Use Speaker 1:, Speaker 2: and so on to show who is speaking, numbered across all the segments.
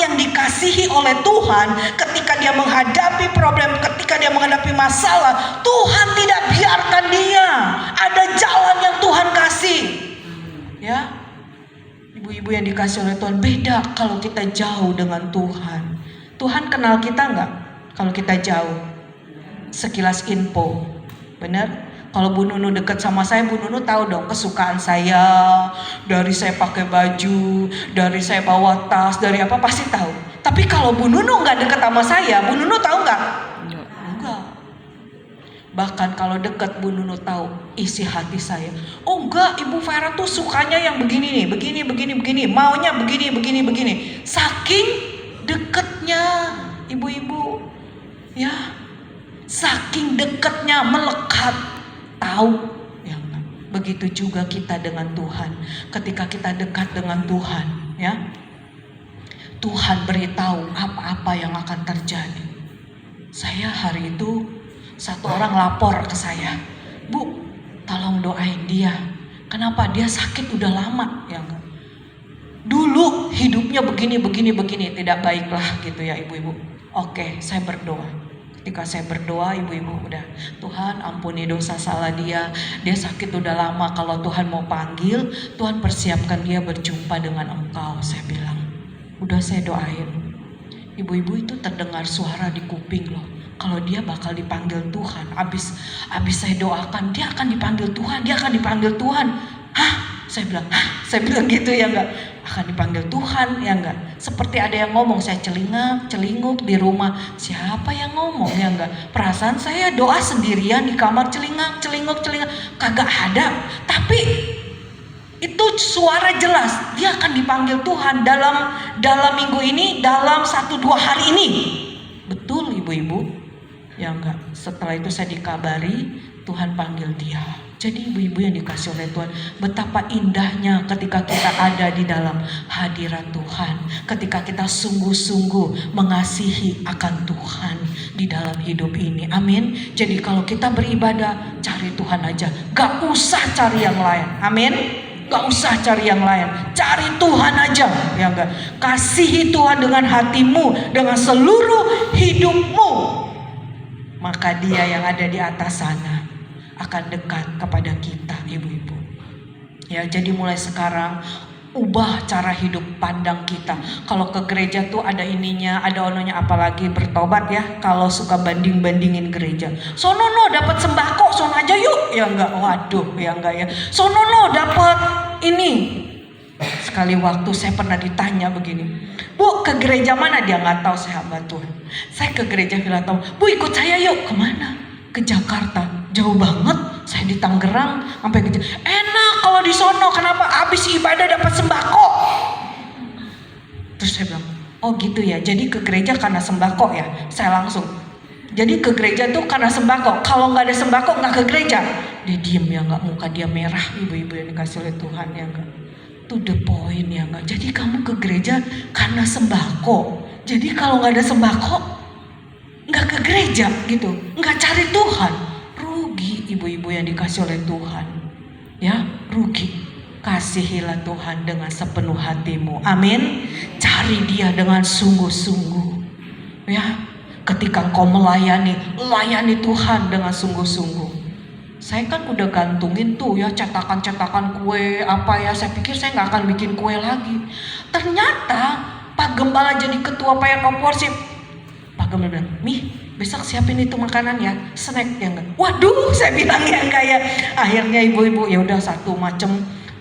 Speaker 1: yang dikasihi oleh Tuhan, ketika dia menghadapi problem, ketika dia menghadapi masalah, Tuhan tidak biarkan dia. Ada jalan yang Tuhan kasih. Ya, ibu-ibu yang dikasih oleh Tuhan, beda kalau kita jauh dengan Tuhan. Tuhan kenal kita nggak? Kalau kita jauh, sekilas info, benar? Kalau Bu Nunu dekat sama saya, Bu Nunu tahu dong kesukaan saya, dari saya pakai baju, dari saya bawa tas, dari apa pasti tahu. Tapi kalau Bu Nunu nggak dekat sama saya, Bu Nunu tahu nggak? Enggak. Bahkan kalau dekat, Bu Nunu tahu isi hati saya. Oh enggak, Ibu Vera tuh sukanya yang begini nih, begini, maunya begini. Saking dekatnya ibu-ibu, ya, saking dekatnya melekat. Tahu ya, begitu juga kita dengan Tuhan. Ketika kita dekat dengan Tuhan, ya, Tuhan beritahu apa-apa yang akan terjadi. Saya hari itu satu orang lapor ke saya, Bu, tolong doain dia. Kenapa? Dia sakit udah lama, ya enggak? Dulu hidupnya begini, tidak baiklah gitu ya ibu-ibu. Oke, saya berdoa. Ketika saya berdoa, ibu-ibu udah, Tuhan ampuni dosa salah dia sakit udah lama, kalau Tuhan mau panggil, Tuhan persiapkan dia berjumpa dengan Engkau, saya bilang. Udah saya doain. Ibu-ibu itu terdengar suara di kuping loh, kalau dia bakal dipanggil Tuhan. Abis saya doakan, dia akan dipanggil Tuhan. Hah? Saya bilang gitu ya enggak? Akan dipanggil Tuhan ya enggak? Seperti ada yang ngomong, saya celinguk di rumah. Siapa yang ngomong ya enggak? Perasaan saya doa sendirian di kamar, celinguk, kagak ada. Tapi itu suara jelas, dia akan dipanggil Tuhan dalam minggu ini, dalam 1-2 hari ini. Betul ibu-ibu? Ya enggak? Setelah itu saya dikabari, Tuhan panggil dia. Jadi ibu-ibu yang dikasih oleh Tuhan, betapa indahnya ketika kita ada di dalam hadirat Tuhan. Ketika kita sungguh-sungguh mengasihi akan Tuhan di dalam hidup ini. Amin. Jadi kalau kita beribadah, cari Tuhan aja. Gak usah cari yang lain. Amin. Gak usah cari yang lain. Cari Tuhan aja. Ya enggak? Kasihi Tuhan dengan hatimu, dengan seluruh hidupmu. Maka dia yang ada di atas sana akan dekat kepada kita ibu-ibu. Ya, jadi mulai sekarang ubah cara hidup pandang kita. Kalau ke gereja tuh ada ininya, ada ononya, apalagi bertobat ya. Kalau suka bandingin gereja, sono no dapat sembako, sono aja yuk. Ya enggak, waduh, ya enggak ya. Sono no dapat ini. Sekali waktu saya pernah ditanya begini, Bu, ke gereja mana? Dia nggak tahu saya hamba Tuhan. Saya ke gereja Filatom. Bu, ikut saya yuk. Kemana? Ke Jakarta. Jauh banget. Saya di Tangerang sampai ke Jakarta. Enak kalau di sono. Kenapa? Habis ibadah dapat sembako. Terus saya bilang, oh gitu ya. Jadi ke gereja karena sembako ya. Saya langsung, jadi ke gereja tuh karena sembako. Kalau nggak ada sembako nggak ke gereja. Dia diem ya nggak, muka dia merah. Ibu-ibu yang dikasih oleh Tuhan ya nggak. To the point ya nggak. Jadi kamu ke gereja karena sembako. Jadi kalau nggak ada sembako nggak ke gereja gitu, nggak cari Tuhan. Rugi ibu-ibu yang dikasih oleh Tuhan. Ya, rugi. Kasihilah Tuhan dengan sepenuh hatimu. Amin. Cari dia dengan sungguh-sungguh. Ya, ketika engkau layani Tuhan dengan sungguh-sungguh. Saya kan udah gantungin tuh ya cetakan-cetakan kue apa ya. Saya pikir saya nggak akan bikin kue lagi. Ternyata Pak Gembala jadi ketua PRK Worship. Pak Gembala bilang, "Mih, besok siapin itu makanan ya, snack ya enggak?" Waduh, saya bilang ya enggak ya. Akhirnya ibu-ibu ya udah satu macam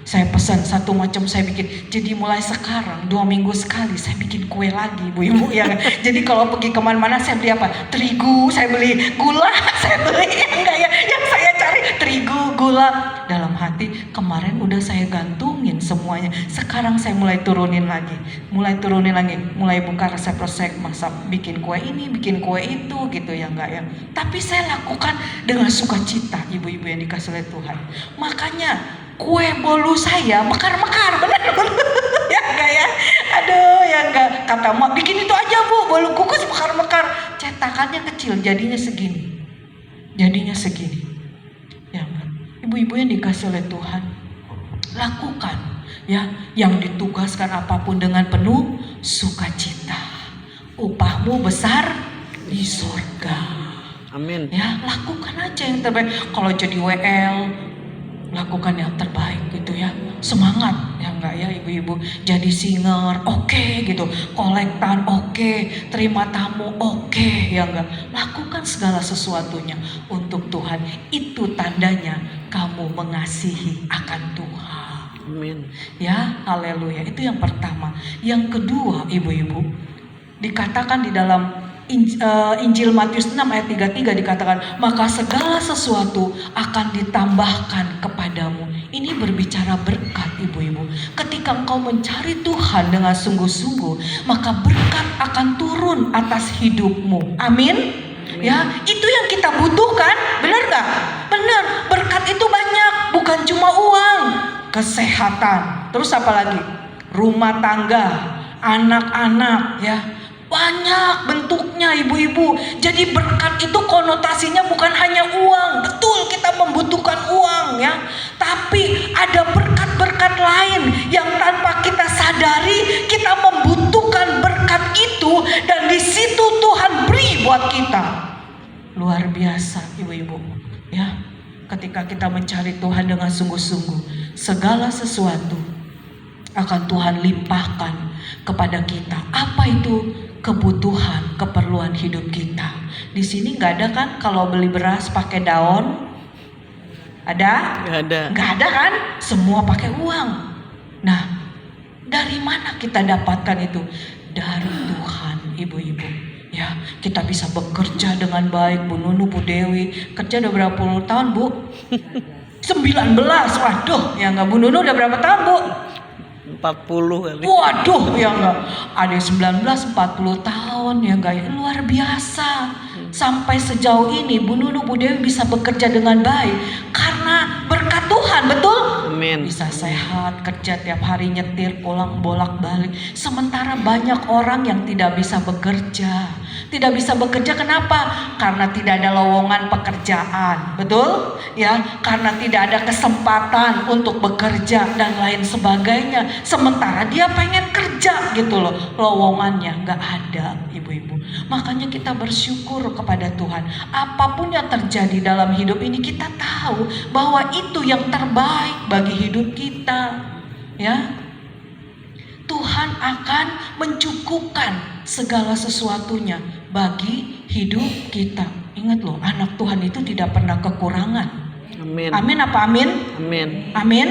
Speaker 1: saya pesan, satu macam saya bikin. Jadi mulai sekarang 2 minggu sekali saya bikin kue lagi ibu-ibu ya. Jadi kalau pergi kemana-mana saya beli apa? Terigu, saya beli gula, saya beli ya enggak ya. Yang saya cari terigu, gula. Dalam hati kemarin udah saya gantungin semuanya. Sekarang saya mulai turunin lagi. Mulai buka resep-resep, masak, bikin kue ini, bikin kue itu gitu ya enggak ya. Tapi saya lakukan dengan sukacita ibu-ibu yang dikasih oleh Tuhan. Makanya kue bolu saya mekar-mekar, benar ya enggak ya? Aduh ya enggak, kata mak bikin itu aja Bu, bolu kukus mekar-mekar. Cetakannya kecil, jadinya segini ya enggak. Ibu-ibu yang dikasih oleh Tuhan, lakukan ya yang ditugaskan apapun dengan penuh sukacita. upahmu besar di sorga.
Speaker 2: Amin.
Speaker 1: Ya, lakukan aja yang terbaik. Kalau jadi WL, lakukan yang terbaik gitu ya. Semangat ya enggak ya ibu-ibu. Jadi singer, oke gitu. Kolektan, oke. Terima tamu, oke ya enggak. Lakukan segala sesuatunya untuk Tuhan. Itu tandanya kamu mengasihi akan Tuhan.
Speaker 2: Amin.
Speaker 1: Ya, haleluya. Itu yang pertama. Yang kedua, ibu-ibu, dikatakan di dalam Injil Matius 6 ayat 33 dikatakan, maka segala sesuatu akan ditambahkan kepadamu. Ini berbicara berkat, ibu-ibu. Ketika engkau mencari Tuhan dengan sungguh-sungguh, maka berkat akan turun atas hidupmu. Amin. Ya, itu yang kita butuhkan. Benar gak? Benar. Berkat itu banyak, bukan cuma uang, kesehatan, terus apa lagi? Rumah tangga, anak-anak, ya. Banyak bentuknya ibu-ibu. Jadi berkat itu konotasinya bukan hanya uang. Betul, kita membutuhkan uang ya. Tapi ada berkat-berkat lain yang tanpa kita sadari kita membutuhkan berkat itu, dan di situ Tuhan beri buat kita. Luar biasa ibu-ibu ya. Ketika kita mencari Tuhan dengan sungguh-sungguh, segala sesuatu akan Tuhan limpahkan kepada kita. Apa itu? Kebutuhan, keperluan hidup kita. Di sini nggak ada kan kalau beli beras pakai daun? Ada?
Speaker 2: Nggak ada.
Speaker 1: Nggak ada kan? Semua pakai uang. Nah, dari mana kita dapatkan itu? Dari Tuhan, ibu-ibu. Ya, kita bisa bekerja dengan baik. Bu Nunu, Bu Dewi, kerja udah berapa puluh tahun, Bu? 19. Waduh, ya nggak. Bu Nunu udah berapa tahun, Bu?
Speaker 2: 40 kali.
Speaker 1: Waduh, ya enggak. Ada 19, 40 tahun ya enggak ya. Luar biasa. Sampai sejauh ini Bu Nunu, Bu Dewi bisa bekerja dengan baik karena berkat Tuhan, betul?
Speaker 2: Amin.
Speaker 1: Bisa sehat, kerja tiap hari, nyetir, pulang bolak-balik. Sementara banyak orang yang tidak bisa bekerja. Tidak bisa bekerja kenapa? Karena tidak ada lowongan pekerjaan, betul? Ya, karena tidak ada kesempatan untuk bekerja dan lain sebagainya. Sementara dia pengen kerja gitu loh, lowongannya nggak ada, ibu-ibu. Makanya kita bersyukur kepada Tuhan. Apapun yang terjadi dalam hidup ini, kita tahu bahwa itu yang terbaik bagi hidup kita. Ya, Tuhan akan mencukupkan segala sesuatunya bagi hidup kita. Ingat loh, anak Tuhan itu tidak pernah kekurangan.
Speaker 2: Amin.
Speaker 1: Amin apa amin?
Speaker 2: Amin.
Speaker 1: Amin.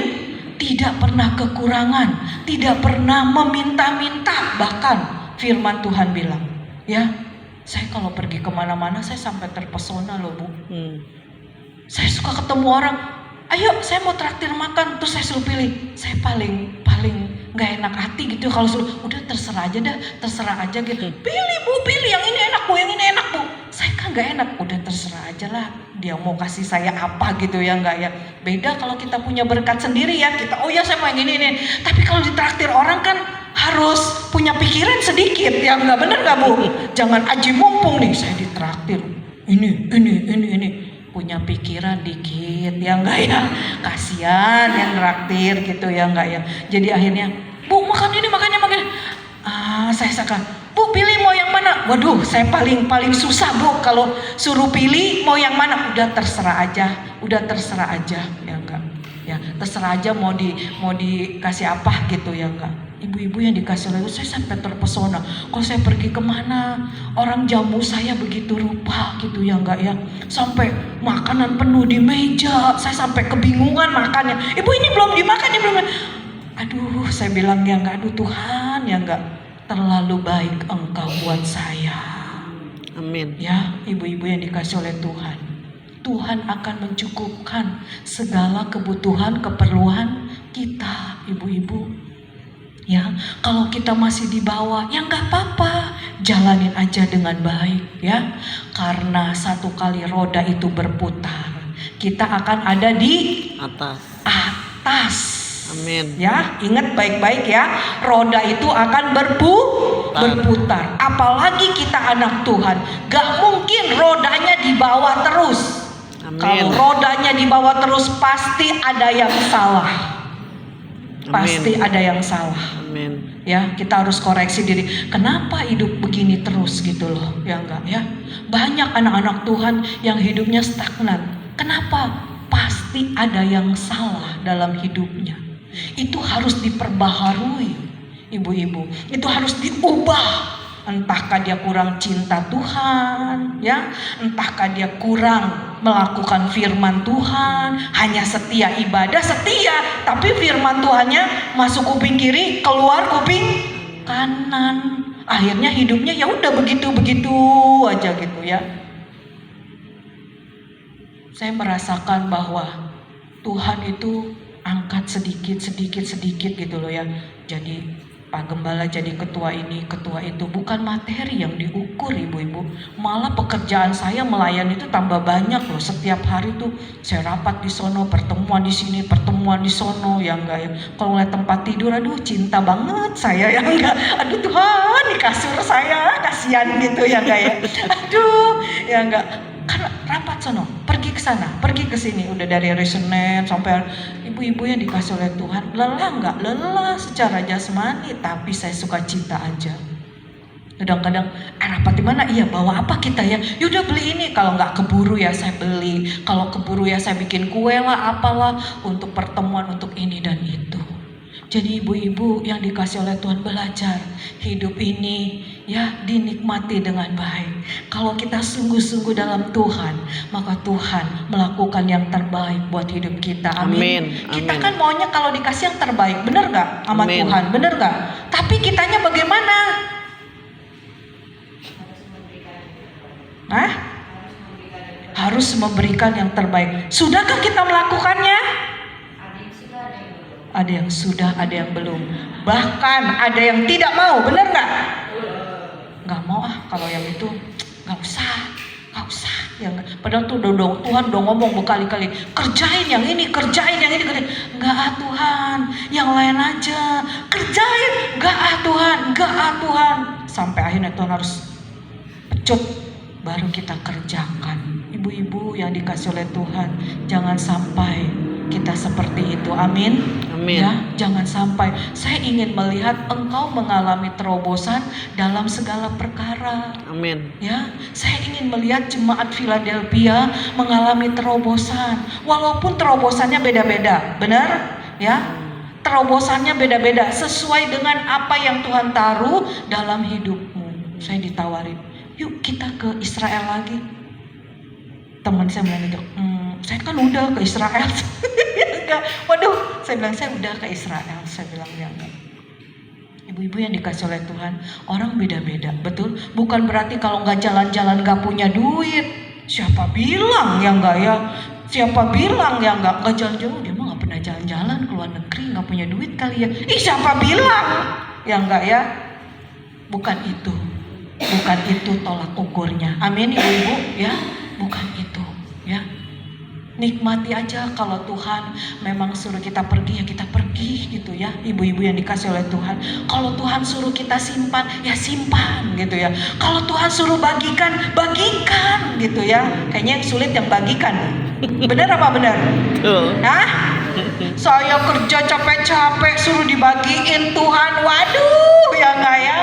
Speaker 1: Tidak pernah kekurangan, tidak pernah meminta-minta. Bahkan firman Tuhan bilang, ya, saya kalau pergi kemana-mana saya sampai terpesona loh, Bu. Saya suka ketemu orang, ayo saya mau traktir makan, terus saya suruh pilih. Saya paling nggak enak hati gitu kalau suruh, udah terserah aja dah, terserah aja gitu. Pilih Bu, pilih yang ini enak Bu, yang ini enak Bu. Saya kan nggak enak, udah terserah aja lah. Dia mau kasih saya apa gitu ya, nggak ya. Beda kalau kita punya berkat sendiri ya, kita oh ya saya mau yang ini. Tapi kalau ditraktir orang kan harus punya pikiran sedikit ya, nggak bener nggak Bu? Jangan aji mumpung nih saya ditraktir. Ini. Punya pikiran dikit ya enggak ya, kasihan yang traktir gitu ya enggak ya. Jadi akhirnya Bu makan ini makan saya saka, Bu pilih mau yang mana? Waduh saya paling susah Bu kalau suruh pilih mau yang mana. Udah terserah aja ya enggak ya, terserah aja mau dikasih apa gitu ya enggak. Ibu-ibu yang dikasih oleh saya sampai terpesona. Kalau saya pergi kemana, orang jamu saya begitu rupa gitu ya enggak ya. Sampai makanan penuh di meja, saya sampai kebingungan makannya. Ibu ini belum dimakan, ini belum. Aduh, saya bilang ya enggak, aduh Tuhan ya enggak. Terlalu baik Engkau buat saya.
Speaker 2: Amin.
Speaker 1: Ya, ibu-ibu yang dikasih oleh Tuhan. Tuhan akan mencukupkan segala kebutuhan, keperluan kita, ibu-ibu. Ya, kalau kita masih di bawah, ya nggak apa-apa, jalanin aja dengan baik ya. Karena satu kali roda itu berputar, kita akan ada di atas.
Speaker 2: Amin.
Speaker 1: Ya, ingat baik-baik ya, roda itu akan berputar. Apalagi kita anak Tuhan, gak mungkin rodanya di bawah terus. Amin. Kalau rodanya di bawah terus pasti ada yang salah. Pasti ada yang salah.
Speaker 2: Amin.
Speaker 1: Ya, kita harus koreksi diri. Kenapa hidup begini terus gitu loh? Ya enggak ya? Banyak anak-anak Tuhan yang hidupnya stagnan. Kenapa? Pasti ada yang salah dalam hidupnya. Itu harus diperbaharui, ibu-ibu. Itu harus diubah. Entahkah dia kurang cinta Tuhan, ya? Entahkah dia kurang melakukan firman Tuhan, hanya setia ibadah, setia, tapi firman Tuhannya masuk kuping kiri, keluar kuping kanan. Akhirnya hidupnya ya udah begitu-begitu aja gitu ya. Saya merasakan bahwa Tuhan itu angkat sedikit gitu loh ya. Jadi Pak Gembala jadi ketua ini, ketua itu, bukan materi yang diukur ibu-ibu. Malah pekerjaan saya melayani itu tambah banyak loh. Setiap hari tuh saya rapat di sono, pertemuan di sini, pertemuan di sono, ya enggak ya. Kalau ngeliat tempat tidur, aduh cinta banget saya ya enggak. Aduh Tuhan di kasur saya, kasihan gitu ya enggak ya. Aduh ya enggak. Karena rapat sono, pergi ke sana, pergi ke sini, udah dari hari Senin sampai ibu-ibu yang dikasih oleh Tuhan. Lelah nggak? Lelah secara jasmani, tapi saya suka cita aja. Kadang-kadang rapat di mana? Iya, bawa apa kita ya? Yaudah beli ini. Kalau nggak keburu ya saya beli. Kalau keburu ya saya bikin kue lah, apalah untuk pertemuan, untuk ini dan itu. Jadi ibu-ibu yang dikasih oleh Tuhan, belajar hidup ini ya dinikmati dengan baik. Kalau kita sungguh-sungguh dalam Tuhan, maka Tuhan melakukan yang terbaik buat hidup kita. Amin. Kita kan maunya kalau dikasih yang terbaik, bener gak sama Tuhan? Bener gak? Tapi kitanya bagaimana? Harus memberikan yang terbaik. Sudahkah kita melakukannya? Ada yang sudah, ada yang belum. Bahkan ada yang tidak mau, bener gak? Gak mau kalau yang itu gak usah. Ya, padahal tuh Tuhan udah ngomong berkali-kali, kerjain yang ini. Enggak Tuhan, yang lain aja. Kerjain, enggak Tuhan. Sampai akhirnya Tuhan harus pecut, baru kita kerjakan. Ibu-ibu yang dikasih oleh Tuhan, jangan sampai kita seperti itu. Amin. Ya, jangan sampai. Saya ingin melihat engkau mengalami terobosan dalam segala perkara.
Speaker 2: Amin.
Speaker 1: Ya, saya ingin melihat jemaat Philadelphia mengalami terobosan. Walaupun terobosannya beda-beda, benar? Ya. Terobosannya beda-beda sesuai dengan apa yang Tuhan taruh dalam hidupmu. Saya ditawarin, yuk kita ke Israel lagi. Teman saya bilang gitu, saya kan udah ke Israel. Waduh, saya bilang saya udah ke Israel. Saya bilang ya enggak. Ibu-ibu yang dikasih oleh Tuhan, orang beda-beda, betul? Bukan berarti kalau nggak jalan-jalan nggak punya duit. Siapa bilang ya enggak ya? Siapa bilang ya enggak jalan-jalan? Dia mah nggak pernah jalan-jalan ke luar negeri, nggak punya duit kali ya? Siapa bilang ya enggak ya? Bukan itu tolak ukurnya. Amin ibu-ibu ya. Bukan itu ya. Nikmati aja kalau Tuhan memang suruh kita pergi ya kita pergi gitu ya. Ibu-ibu yang dikasih oleh Tuhan, kalau Tuhan suruh kita simpan ya simpan gitu ya. Kalau Tuhan suruh bagikan gitu ya. Kayaknya yang sulit yang bagikan. Benar apa benar? Saya kerja capek-capek suruh dibagiin Tuhan. Waduh ya enggak ya.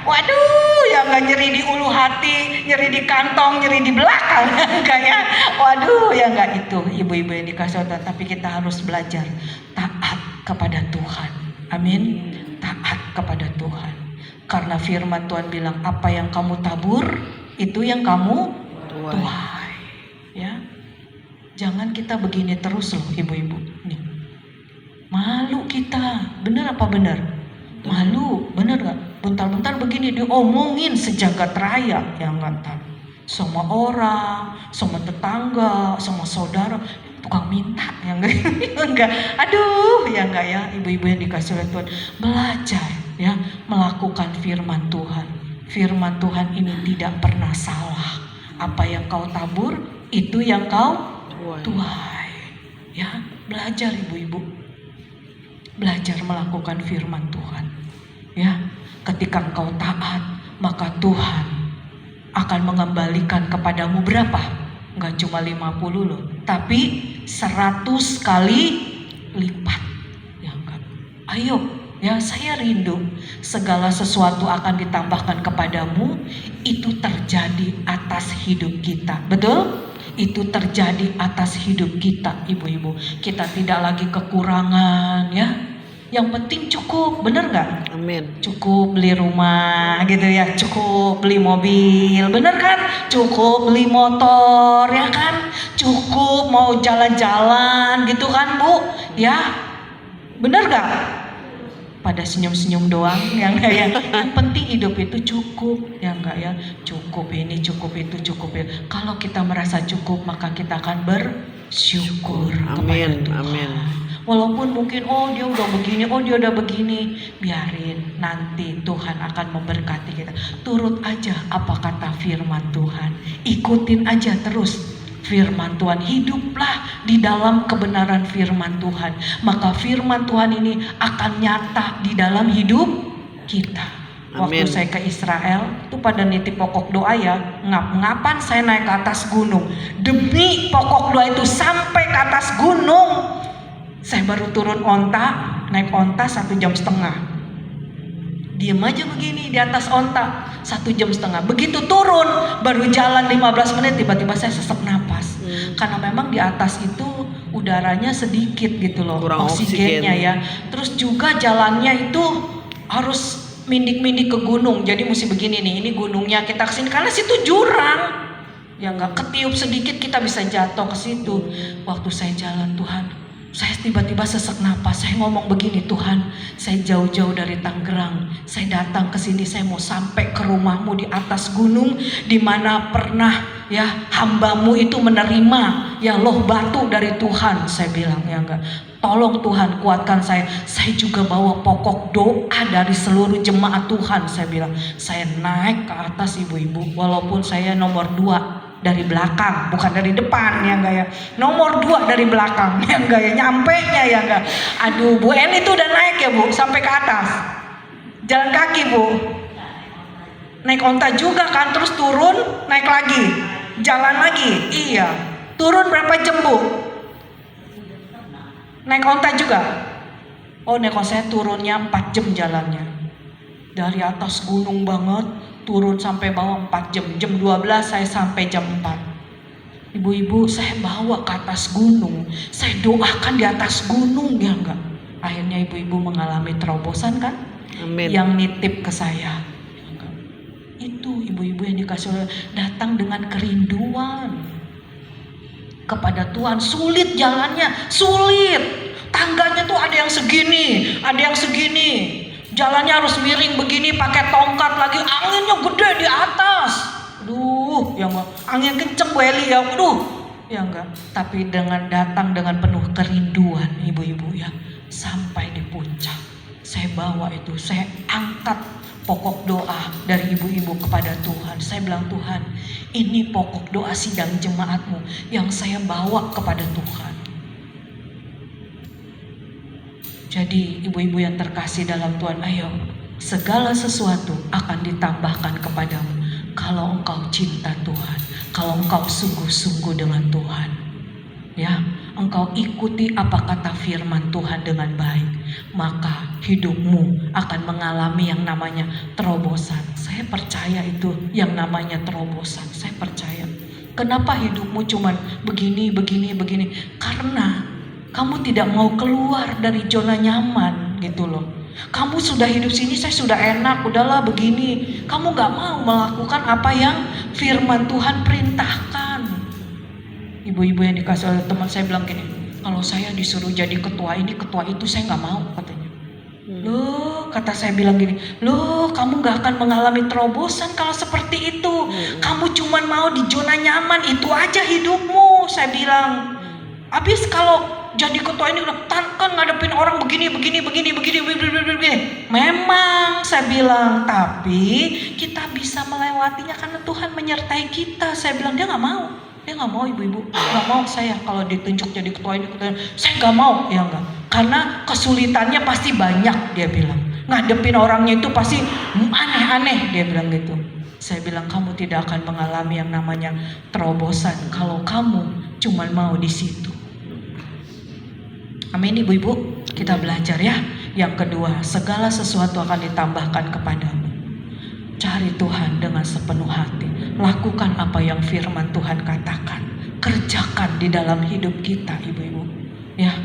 Speaker 1: Waduh ya enggak, nyeri di ulu hati, nyeri di kantong, nyeri di belakang enggak ya. Waduh ya enggak itu ibu-ibu yang dikasih Tuhan. Tapi kita harus belajar taat kepada Tuhan. Amin. Taat kepada Tuhan. Karena firman Tuhan bilang apa yang kamu tabur itu yang kamu tuai. Ya. Jangan kita begini terus loh ibu-ibu. Nih. Malu kita. Benar apa benar? Malu, benar gak? Bentar-bentar begini diomongin sejagat raya yang ngantar. Sama orang, sama tetangga, sama saudara, tukang minta yang enggak. Aduh, ya enggak ya, ibu-ibu yang dikasih oleh Tuhan, belajar ya melakukan firman Tuhan. Firman Tuhan ini tidak pernah salah. Apa yang kau tabur, itu yang kau tuai. Ya, belajar ibu-ibu. Belajar melakukan firman Tuhan. Ya, ketika engkau taat, maka Tuhan akan mengembalikan kepadamu berapa? Enggak cuma 50 loh, tapi 100 kali lipat. Ya enggak. Ayo, ya saya rindu segala sesuatu akan ditambahkan kepadamu. Itu terjadi atas hidup kita. Betul? Itu terjadi atas hidup kita, ibu-ibu. Kita tidak lagi kekurangan, ya. Yang penting cukup, bener nggak?
Speaker 2: Amin.
Speaker 1: Cukup beli rumah gitu ya, cukup beli mobil, bener kan? Cukup beli motor, ya kan? Cukup mau jalan-jalan gitu kan, Bu? Ya, bener nggak? Pada senyum-senyum doang, ya enggak ya? Yang penting hidup itu cukup, ya enggak ya? Cukup ini, cukup itu, cukup ya. Kalau kita merasa cukup, maka kita akan bersyukur kepada
Speaker 2: Amin.
Speaker 1: Tuhan.
Speaker 2: Amin.
Speaker 1: Walaupun mungkin dia udah begini, dia udah begini, biarin, nanti Tuhan akan memberkati kita. Turut aja apa kata firman Tuhan, ikutin aja terus firman Tuhan, hiduplah di dalam kebenaran firman Tuhan, maka firman Tuhan ini akan nyata di dalam hidup kita. Waktu
Speaker 2: Amin.
Speaker 1: saya ke Israel, itu pada nitip pokok doa ya, ngapan saya naik ke atas gunung, demi pokok doa itu sampai ke atas gunung. Saya baru turun onta, naik onta 1,5 jam. Diem aja begini di atas onta 1,5 jam. Begitu turun, baru jalan 15 menit, tiba-tiba saya sesak napas. Karena memang di atas itu udaranya sedikit gitu loh,
Speaker 2: Kurang
Speaker 1: oksigennya
Speaker 2: oksigen.
Speaker 1: ya. Terus juga jalannya itu harus mindik-mindik ke gunung. Jadi mesti begini nih, ini gunungnya kita kesini karena situ jurang. Ya nggak, ketiup sedikit kita bisa jatuh ke situ. Waktu saya jalan, Tuhan, saya tiba-tiba sesak napas. Saya ngomong begini, Tuhan, saya jauh-jauh dari Tangerang, saya datang ke sini, saya mau sampai ke rumahmu di atas gunung, di mana pernah ya hambamu itu menerima ya loh batu dari Tuhan. Saya bilang, ya enggak, tolong Tuhan kuatkan saya juga bawa pokok doa dari seluruh jemaat Tuhan. Saya bilang, saya naik ke atas ibu-ibu, walaupun saya nomor 2 dari belakang, bukan dari depan, ya enggak ya, nomor 2 dari belakang, ya enggak ya, nyampe nya ya enggak. Aduh, Bu En itu udah naik ya Bu, sampai ke atas, jalan kaki Bu, naik onta juga kan, terus turun, naik lagi, jalan lagi, iya, turun berapa jam Bu? Naik onta juga? Oh, naik onta saya turunnya 4 jam jalannya, dari atas gunung banget, turun sampai bawah 4 jam. Jam 12 saya sampai jam 4. Ibu-ibu, saya bawa ke atas gunung, saya doakan di atas gunung, ya enggak. Akhirnya ibu-ibu mengalami terobosan kan?
Speaker 2: Amin.
Speaker 1: Yang nitip ke saya. Itu ibu-ibu yang dikasih oleh, datang dengan kerinduan kepada Tuhan. Sulit jalannya, sulit. Tangganya tuh ada yang segini, ada yang segini. Jalannya harus miring begini, pakai tongkat lagi, anginnya gede di atas. Aduh, ya enggak, angin kenceng Bu Eli ya, aduh, ya enggak. Tapi dengan datang dengan penuh kerinduan ibu-ibu ya, sampai di puncak. Saya bawa itu, saya angkat pokok doa dari ibu-ibu kepada Tuhan. Saya bilang, Tuhan, ini pokok doa sidang jemaatmu yang saya bawa kepada Tuhan. Jadi ibu-ibu yang terkasih dalam Tuhan, ayo, segala sesuatu akan ditambahkan kepadamu kalau engkau cinta Tuhan, kalau engkau sungguh-sungguh dengan Tuhan. Ya, engkau ikuti apa kata firman Tuhan dengan baik, maka hidupmu akan mengalami yang namanya terobosan. Saya percaya itu yang namanya terobosan, saya percaya. Kenapa hidupmu cuman begini? Karena kamu tidak mau keluar dari zona nyaman gitu loh. Kamu sudah hidup sini, saya sudah enak, udahlah begini. Kamu gak mau melakukan apa yang firman Tuhan perintahkan. Ibu-ibu yang dikasih oleh teman saya bilang gini, kalau saya disuruh jadi ketua ini, ketua itu, saya gak mau katanya. Loh, kata saya bilang gini, loh kamu gak akan mengalami terobosan kalau seperti itu. Kamu cuman mau di zona nyaman, itu aja hidupmu, saya bilang. Habis kalau jadi ketua ini kan ngadepin orang begini. Memang saya bilang, tapi kita bisa melewatinya karena Tuhan menyertai kita. Saya bilang, dia nggak mau ibu-ibu, nggak mau saya kalau ditunjuk jadi ketua ini, saya nggak mau, ya enggak. Karena kesulitannya pasti banyak, dia bilang. Ngadepin orangnya itu pasti aneh-aneh, dia bilang gitu. Saya bilang, kamu tidak akan mengalami yang namanya terobosan kalau kamu cuma mau di situ. Amin ibu-ibu, kita belajar ya. Yang kedua, segala sesuatu akan ditambahkan kepadamu. Cari Tuhan dengan sepenuh hati. Lakukan apa yang firman Tuhan katakan. Kerjakan di dalam hidup kita, ibu-ibu. Ya,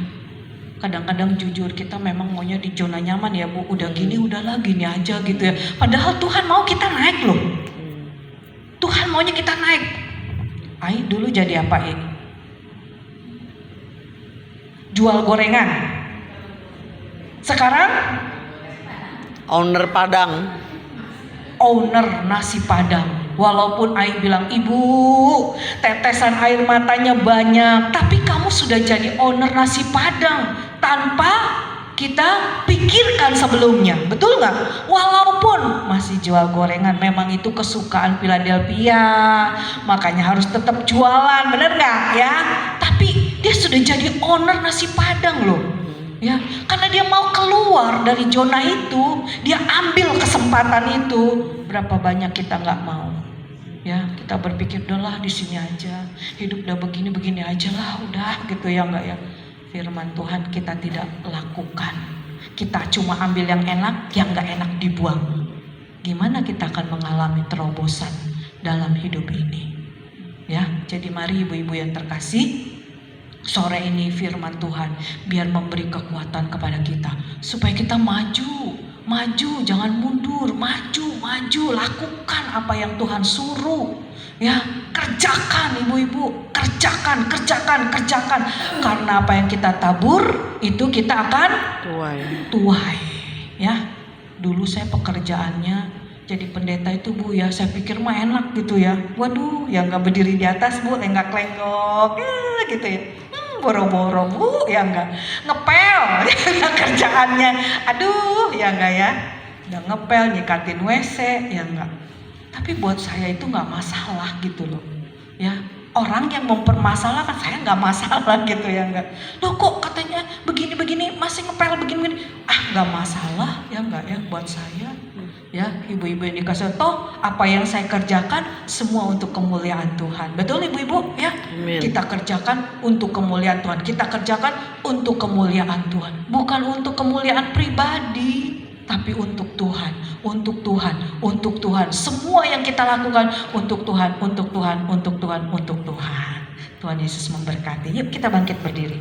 Speaker 1: kadang-kadang jujur kita memang maunya di zona nyaman ya Bu. Udah gini, udahlah gini aja gitu ya. Padahal Tuhan mau kita naik loh. Tuhan maunya kita naik. Ai dulu jadi apa ini? Jual gorengan. Sekarang
Speaker 2: Owner Padang.
Speaker 1: owner nasi Padang. Walaupun Ai bilang, ibu tetesan air matanya banyak, tapi kamu sudah jadi owner nasi Padang tanpa kita pikirkan sebelumnya, betul nggak? Walaupun masih jual gorengan, memang itu kesukaan Philadelphia, makanya harus tetap jualan, bener nggak ya? Tapi dia sudah jadi owner nasi Padang loh. Ya, karena dia mau keluar dari zona itu, dia ambil kesempatan itu. Berapa banyak kita nggak mau? Ya, kita berpikir udahlah di sini aja, hidup udah begini aja lah, udah gitu ya nggak ya? Firman Tuhan kita tidak lakukan. Kita cuma ambil yang enak, yang nggak enak dibuang. Gimana kita akan mengalami terobosan dalam hidup ini? Ya, jadi mari ibu-ibu yang terkasih. Sore ini firman Tuhan biar memberi kekuatan kepada kita supaya kita maju, jangan mundur, maju, lakukan apa yang Tuhan suruh. Ya, kerjakan ibu-ibu, kerjakan. Karena apa yang kita tabur itu kita akan tuai. Ya, dulu saya pekerjaannya jadi pendeta itu Bu ya, saya pikir mah enak gitu ya. Waduh, ya nggak berdiri di atas Bu, nggak klenggok, gitu ya. Boro-boro Bu, ya nggak ngepel kerjaannya. Aduh, ya nggak ya. Udah ngepel, nyikatin WC, ya nggak. Tapi buat saya itu nggak masalah gitu loh. Ya, orang yang mempermasalahkan saya nggak masalah gitu ya nggak. Loh kok katanya begini masih ngepel begini. Nggak masalah ya nggak ya buat saya. Ya, ibu-ibu yang dikasih toh apa yang saya kerjakan semua untuk kemuliaan Tuhan. Betul ibu-ibu ya?
Speaker 2: Amen.
Speaker 1: Kita kerjakan untuk kemuliaan Tuhan. Kita kerjakan untuk kemuliaan Tuhan. Bukan untuk kemuliaan pribadi, tapi untuk Tuhan, untuk Tuhan, untuk Tuhan. Semua yang kita lakukan untuk Tuhan, untuk Tuhan, untuk Tuhan, untuk Tuhan. Tuhan Yesus memberkati. Yuk kita bangkit berdiri.